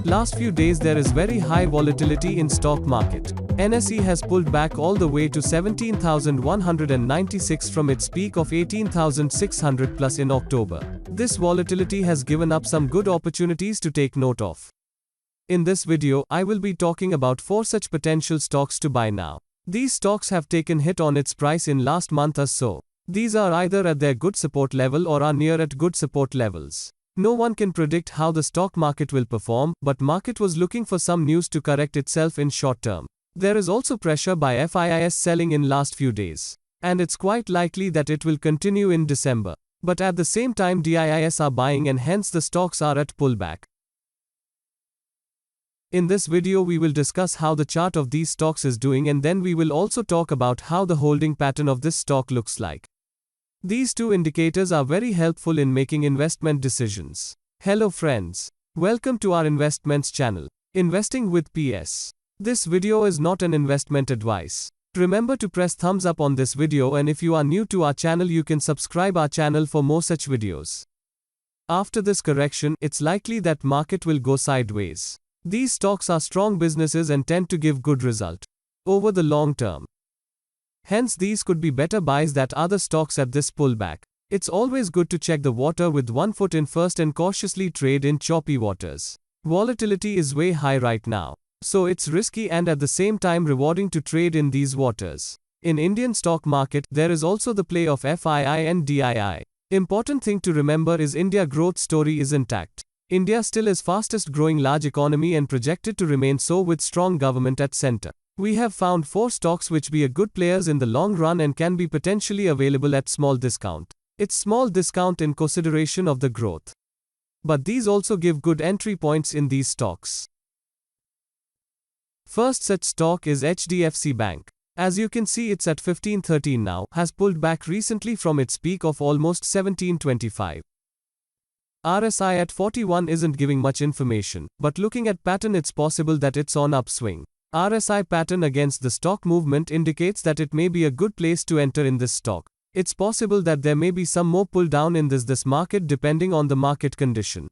Last few days there is very high volatility in stock market. NSE has pulled back all the way to 17,196 from its peak of 18,600 plus in October. This volatility has given up some good opportunities to take note of. In this video, I will be talking about 4 such potential stocks to buy now. These stocks have taken hit on its price in last month or so. These are either at their good support level or are near at good support levels. No one can predict how the stock market will perform, but market was looking for some news to correct itself in short term. There is also pressure by FIIs selling in last few days. And it's quite likely that it will continue in December. But at the same time DIIs are buying and hence the stocks are at pullback. In this video we will discuss how the chart of these stocks is doing, and then we will also talk about how the holding pattern of this stock looks like. These 2 indicators are very helpful in making investment decisions. Hello friends. Welcome to our investments channel, Investing with PS. This video is not an investment advice. Remember to press thumbs up on this video, and if you are new to our channel you can subscribe our channel for more such videos. After this correction, it's likely that market will go sideways. These stocks are strong businesses and tend to give good result over the long term. Hence these could be better buys than other stocks at this pullback. It's always good to check the water with one foot in first and cautiously trade in choppy waters. Volatility is way high right now, so it's risky and at the same time rewarding to trade in these waters. In Indian stock market, there is also the play of FII and DII. Important thing to remember is India growth story is intact. India still is fastest growing large economy and projected to remain so with strong government at center. We have found 4 stocks which be a good players in the long run and can be potentially available at small discount. It's small discount in consideration of the growth. But these also give good entry points in these stocks. First such stock is HDFC Bank. As you can see it's at 1513 now, has pulled back recently from its peak of almost 1725. RSI at 41 isn't giving much information, but looking at pattern it's possible that it's on upswing. RSI pattern against the stock movement indicates that it may be a good place to enter in this stock. It's possible that there may be some more pull down in this market depending on the market condition.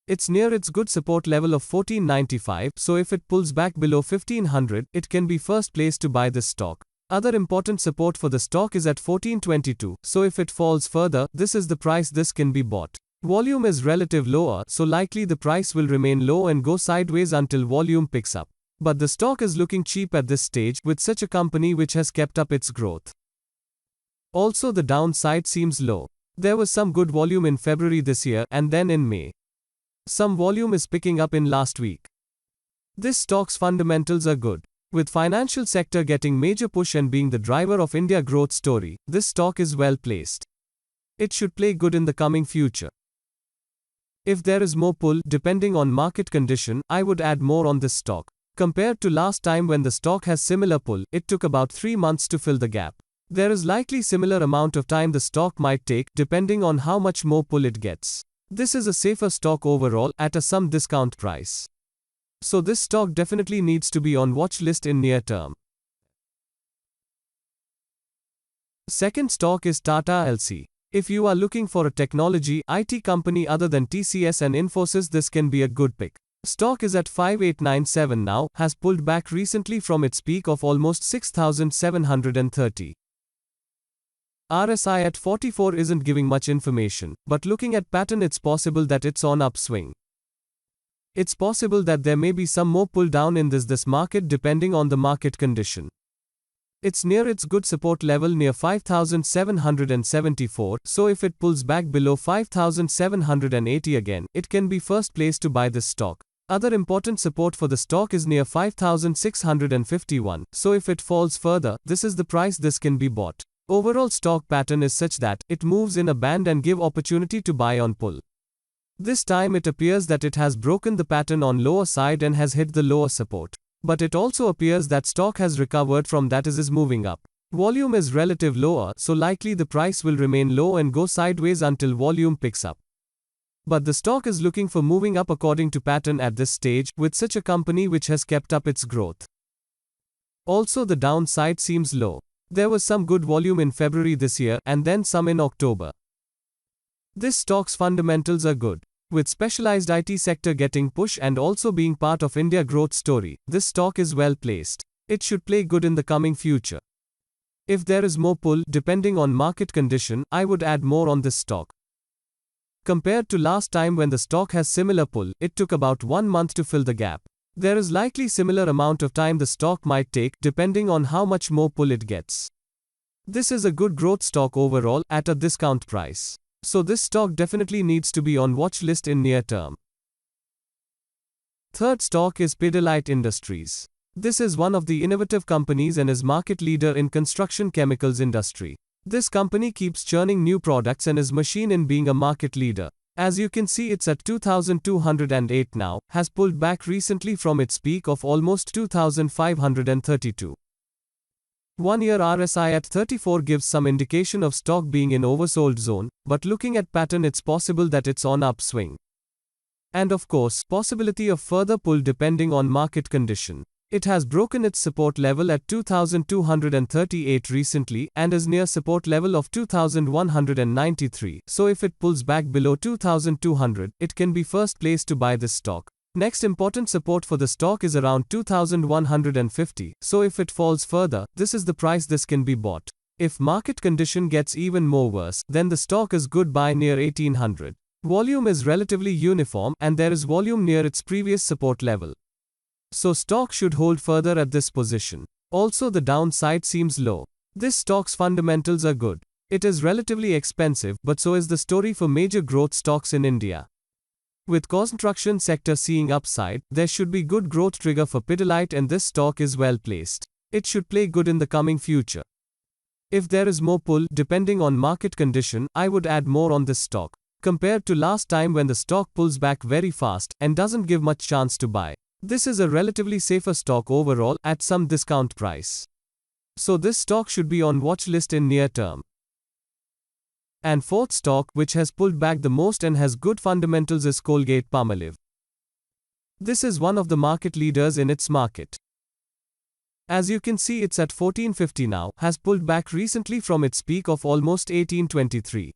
It's near its good support level of 1495, so if it pulls back below 1500, it can be first place to buy this stock. Other important support for the stock is at 1422, so if it falls further, this is the price this can be bought. Volume is relative lower, so likely the price will remain low and go sideways until volume picks up. But the stock is looking cheap at this stage with such a company which has kept up its growth. Also the downside seems low. There was some good volume in February this year and then in May. Some volume is picking up in last week. This stock's fundamentals are good. With financial sector getting major push and being the driver of India growth story, this stock is well placed. It should play good in the coming future. If there is more pull, depending on market condition, I would add more on this stock. Compared to last time when the stock has similar pull, it took about 3 months to fill the gap. There is likely similar amount of time the stock might take, depending on how much more pull it gets. This is a safer stock overall, at a some discount price. So this stock definitely needs to be on watch list in near term. Second stock is Tata Elxsi. If you are looking for a technology, IT company other than TCS and Infosys, this can be a good pick. Stock is at 5897 now, has pulled back recently from its peak of almost 6730. RSI at 44 isn't giving much information, but looking at pattern it's possible that it's on upswing. It's possible that there may be some more pull down in this market depending on the market condition. It's near its good support level near 5774, so if it pulls back below 5780 again, it can be first place to buy this stock. Other important support for the stock is near 5651, so if it falls further, this is the price this can be bought. Overall stock pattern is such that it moves in a band and give opportunity to buy on pull. This time it appears that it has broken the pattern on lower side and has hit the lower support. But it also appears that stock has recovered from that is moving up. Volume is relative lower, so likely the price will remain low and go sideways until volume picks up. But the stock is looking for moving up according to pattern at this stage, with such a company which has kept up its growth. Also the downside seems low. There was some good volume in February this year and then some in October. This stock's fundamentals are good. With specialized IT sector getting push and also being part of India growth story, this stock is well placed. It should play good in the coming future. If there is more pull, depending on market condition, I would add more on this stock. Compared to last time when the stock has similar pull, it took about 1 month to fill the gap. There is likely similar amount of time the stock might take, depending on how much more pull it gets. This is a good growth stock overall, at a discount price. So this stock definitely needs to be on watch list in near term. Third stock is Pidilite Industries. This is one of the innovative companies and is market leader in construction chemicals industry. This company keeps churning new products and is machine in being a market leader. As you can see, it's at 2208 now, has pulled back recently from its peak of almost 2532. 1 year RSI at 34 gives some indication of stock being in oversold zone, but looking at pattern it's possible that it's on upswing. And of course, possibility of further pull depending on market condition. It has broken its support level at 2238 recently and is near support level of 2193. So if it pulls back below 2200, it can be first place to buy this stock. Next important support for the stock is around 2150. So if it falls further, this is the price this can be bought. If market condition gets even more worse, then the stock is good buy near 1800. Volume is relatively uniform and there is volume near its previous support level. So stock should hold further at this position. Also the downside seems low. This stock's fundamentals are good. It is relatively expensive, but so is the story for major growth stocks in India. With construction sector seeing upside, there should be good growth trigger for Pidilite and this stock is well placed. It should play good in the coming future. If there is more pull, depending on market condition, I would add more on this stock. Compared to last time when the stock pulls back very fast and doesn't give much chance to buy. This is a relatively safer stock overall, at some discount price. So this stock should be on watch list in near term. And fourth stock, which has pulled back the most and has good fundamentals, is Colgate-Palmolive. This is one of the market leaders in its market. As you can see, it's at 1450 now, has pulled back recently from its peak of almost 1823.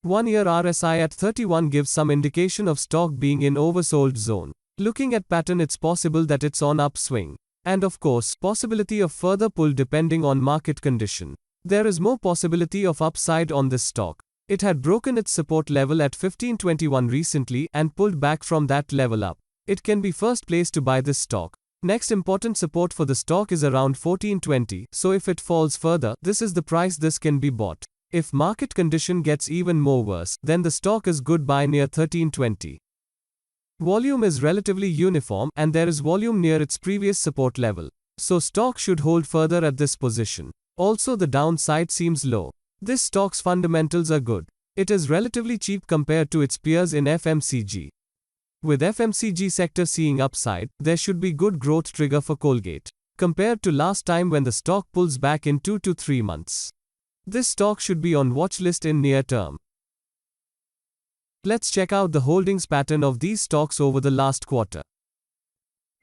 1 year RSI at 31 gives some indication of stock being in oversold zone. Looking at pattern, it's possible that it's on upswing. And of course, possibility of further pull depending on market condition. There is more possibility of upside on this stock. It had broken its support level at 1521 recently and pulled back from that level up. It can be first place to buy this stock. Next important support for the stock is around 1420, so if it falls further, this is the price this can be bought. If market condition gets even more worse, then the stock is good buy near 1320. Volume is relatively uniform and there is volume near its previous support level. So stock should hold further at this position. Also the downside seems low. This stock's fundamentals are good. It is relatively cheap compared to its peers in FMCG. With FMCG sector seeing upside, there should be good growth trigger for Colgate. Compared to last time when the stock pulls back in 2 to 3 months. This stock should be on watch list in near term. Let's check out the holdings pattern of these stocks over the last quarter.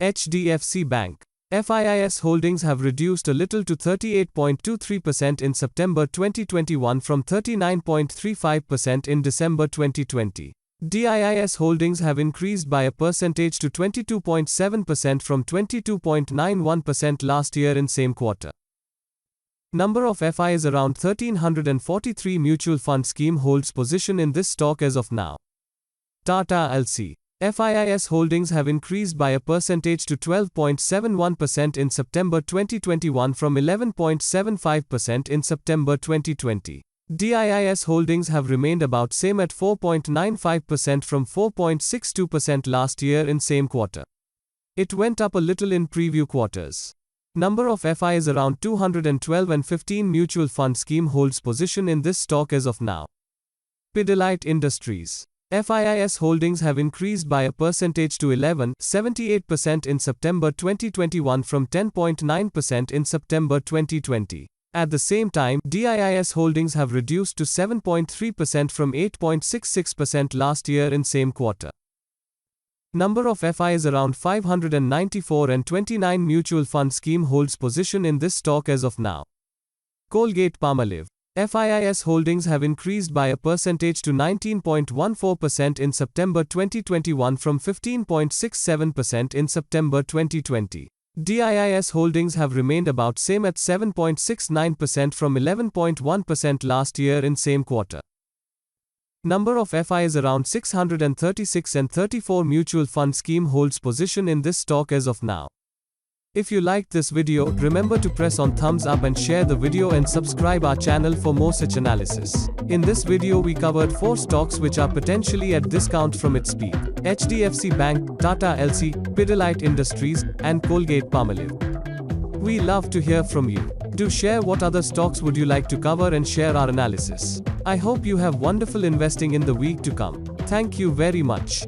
HDFC Bank. FIIS holdings have reduced a little to 38.23% in September 2021 from 39.35% in December 2020. DIIS holdings have increased by a percentage to 22.7% from 22.91% last year in same quarter. Number of FI is around 1343. Mutual fund scheme holds position in this stock as of now. Tata Elxsi. FIIS holdings have increased by a percentage to 12.71% in September 2021 from 11.75% in September 2020. DIIS holdings have remained about same at 4.95% from 4.62% last year in same quarter. It went up a little in preview quarters. Number of FI is around 212 and 15 mutual fund scheme holds position in this stock as of now. Pidilite Industries. FIIS holdings have increased by a percentage to 11.78% in September 2021 from 10.9% in September 2020. At the same time, DIIS holdings have reduced to 7.3% from 8.66% last year in same quarter. Number of FI is around 594 and 29 mutual fund scheme holds position in this stock as of now. Colgate-Palmolive. FII's holdings have increased by a percentage to 19.14% in September 2021 from 15.67% in September 2020. DIIS holdings have remained about same at 7.69% from 11.1% last year in same quarter. Number of FIs around 636 and 34 mutual fund scheme holds position in this stock as of now. If you liked this video, remember to press on thumbs up and share the video and subscribe our channel for more such analysis. In this video we covered 4 stocks which are potentially at discount from its peak: HDFC Bank, Tata Elxsi, Pidilite Industries, and Colgate-Palmolive. We love to hear from you. Do share what other stocks would you like to cover and share our analysis. I hope you have wonderful investing in the week to come. Thank you very much.